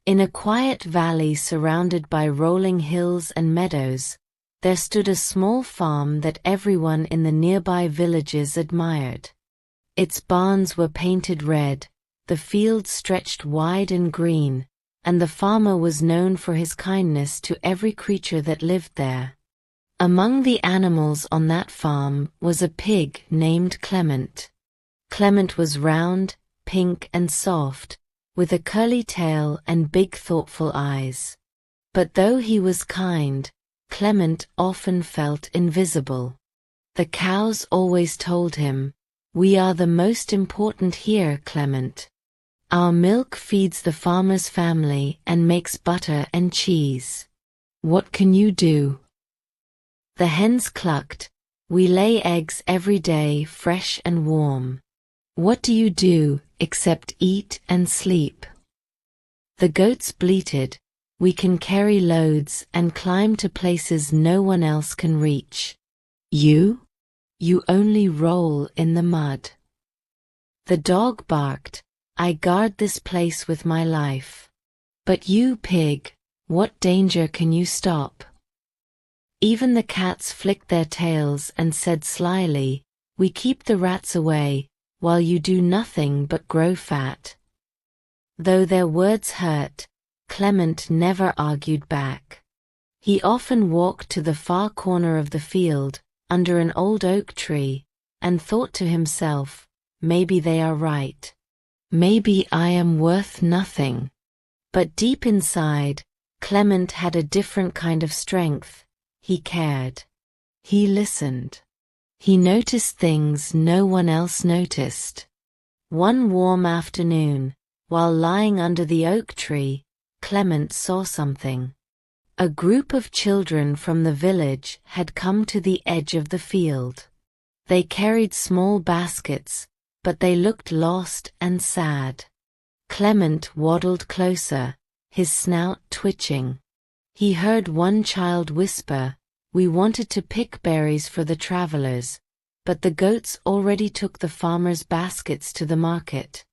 In a quiet valley surrounded by rolling hills and meadows, there stood a small farm that everyone in the nearby villages admired. Its barns were painted red, the fields stretched wide and green, and the farmer was known for his kindness to every creature that lived there. Among the animals on that farm was a pig named Clement. Clement was round, pink and soft, with a curly tail and big thoughtful eyes. But though he was kind, Clement often felt invisible. The cows always told him, "We are the most important here, Clement. Our milk feeds the farmer's family and makes butter and cheese. What can you do?" The hens clucked, "We lay eggs every day, fresh and warm. What do you do, except eat and sleep?" The goats bleated, "We can carry loads and climb to places no one else can reach. You only roll in the mud." The dog barked, "I guard this place with my life. But you, pig, what danger can you stop?" Even the cats flicked their tails and said slyly, "We keep the rats away, while you do nothing but grow fat." Though their words hurt, Clement never argued back. He often walked to the far corner of the field, under an old oak tree, and thought to himself, "Maybe they are right. Maybe I am worth nothing." But deep inside, Clement had a different kind of strength. He cared. He listened. He noticed things no one else noticed. One warm afternoon, while lying under the oak tree, Clement saw something. A group of children from the village had come to the edge of the field. They carried small baskets, but they looked lost and sad. Clement waddled closer, his snout twitching. He heard one child whisper, "We wanted to pick berries for the travelers, but the goats already took the farmer's baskets to the market.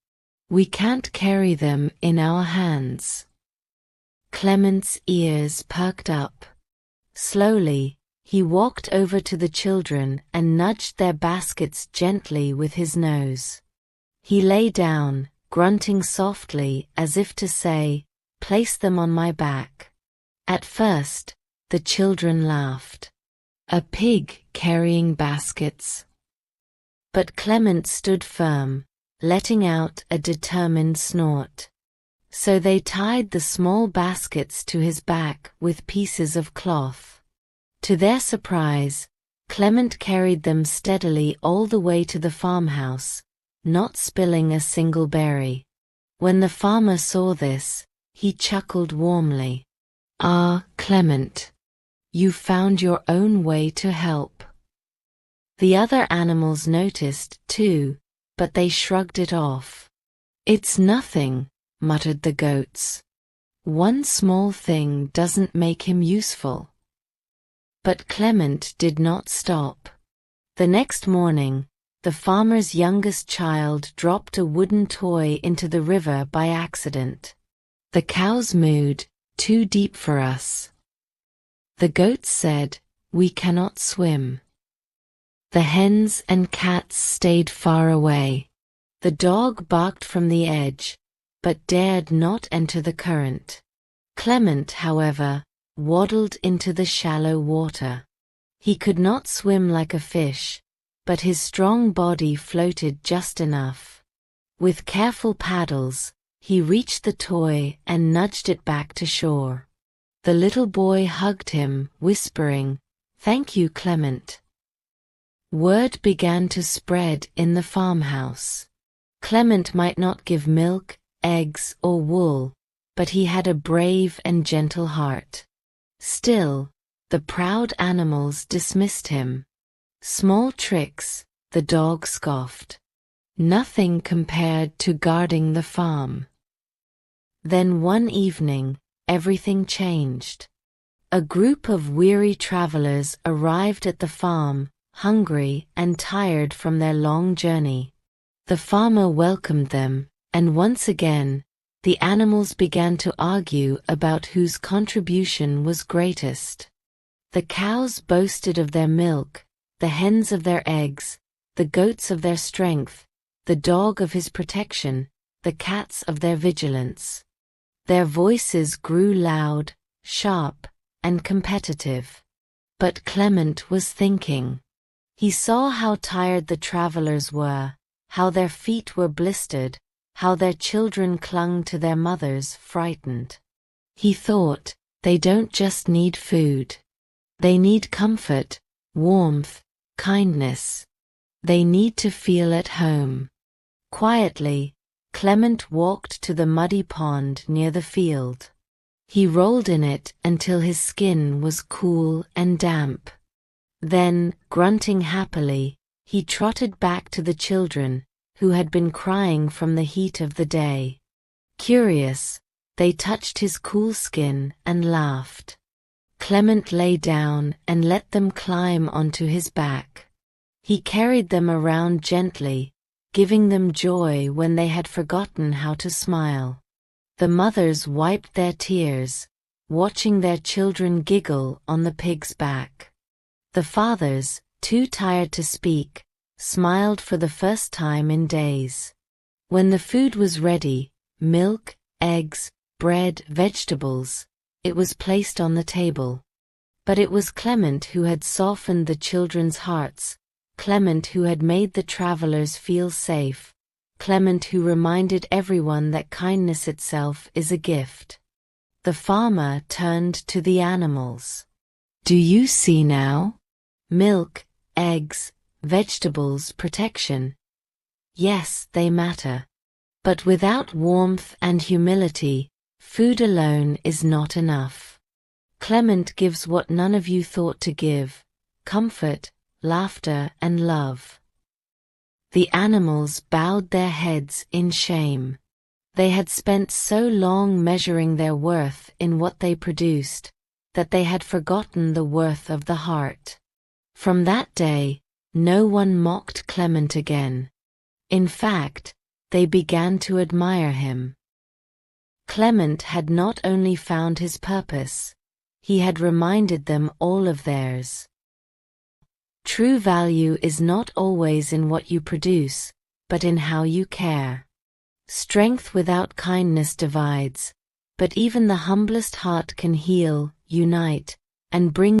We can't carry them in our hands." Clement's ears perked up. Slowly, he walked over to the children and nudged their baskets gently with his nose. He lay down, grunting softly as if to say, "Place them on my back." At first, the children laughed. A pig carrying baskets? But Clement stood firm, letting out a determined snort. So they tied the small baskets to his back with pieces of cloth. To their surprise, Clement carried them steadily all the way to the farmhouse, not spilling a single berry. When the farmer saw this, he chuckled warmly. "Ah, Clement, you found your own way to help." The other animals noticed, too, but they shrugged it off. "It's nothing," muttered the goats. "One small thing doesn't make him useful." But Clement did not stop. The next morning, the farmer's youngest child dropped a wooden toy into the river by accident. The cows mooed, "Too deep for us." The goats said, "We cannot swim." The hens and cats stayed far away. The dog barked from the edge, but dared not enter the current. Clement, however, waddled into the shallow water. He could not swim like a fish, but his strong body floated just enough. With careful paddles, he reached the toy and nudged it back to shore. The little boy hugged him, whispering, "Thank you, Clement." Word began to spread in the farmhouse. Clement might not give milk, eggs, or wool, but he had a brave and gentle heart. Still, the proud animals dismissed him. "Small tricks," the dog scoffed. "Nothing compared to guarding the farm." Then one evening, everything changed. A group of weary travelers arrived at the farm, hungry and tired from their long journey. The farmer welcomed them, and once again, the animals began to argue about whose contribution was greatest. The cows boasted of their milk, the hens of their eggs, the goats of their strength, the dog of his protection, the cats of their vigilance. Their voices grew loud, sharp, and competitive. But Clement was thinking. He saw how tired the travelers were, how their feet were blistered, how their children clung to their mothers frightened. He thought, they don't just need food. They need comfort, warmth, kindness. They need to feel at home. Quietly, Clement walked to the muddy pond near the field. He rolled in it until his skin was cool and damp. Then, grunting happily, he trotted back to the children, who had been crying from the heat of the day. Curious, they touched his cool skin and laughed. Clement lay down and let them climb onto his back. He carried them around gently, giving them joy when they had forgotten how to smile. The mothers wiped their tears, watching their children giggle on the pig's back. The fathers, too tired to speak, smiled for the first time in days. When the food was ready, milk, eggs, bread, vegetables, it was placed on the table. But it was Clement who had softened the children's hearts, Clement who had made the travelers feel safe, Clement who reminded everyone that kindness itself is a gift. The farmer turned to the animals. Do you see now? Milk, eggs, vegetables, protection. Yes, they matter. But without warmth and humility, food alone is not enough. Clement gives what none of you thought to give: comfort, laughter, and love. The animals bowed their heads in shame. They had spent so long measuring their worth in what they produced, that they had forgotten the worth of the heart. From that day, no one mocked Clement again. In fact, they began to admire him. Clement had not only found his purpose, he had reminded them all of theirs. True value is not always in what you produce, but in how you care. Strength without kindness divides, but even the humblest heart can heal, unite, and bring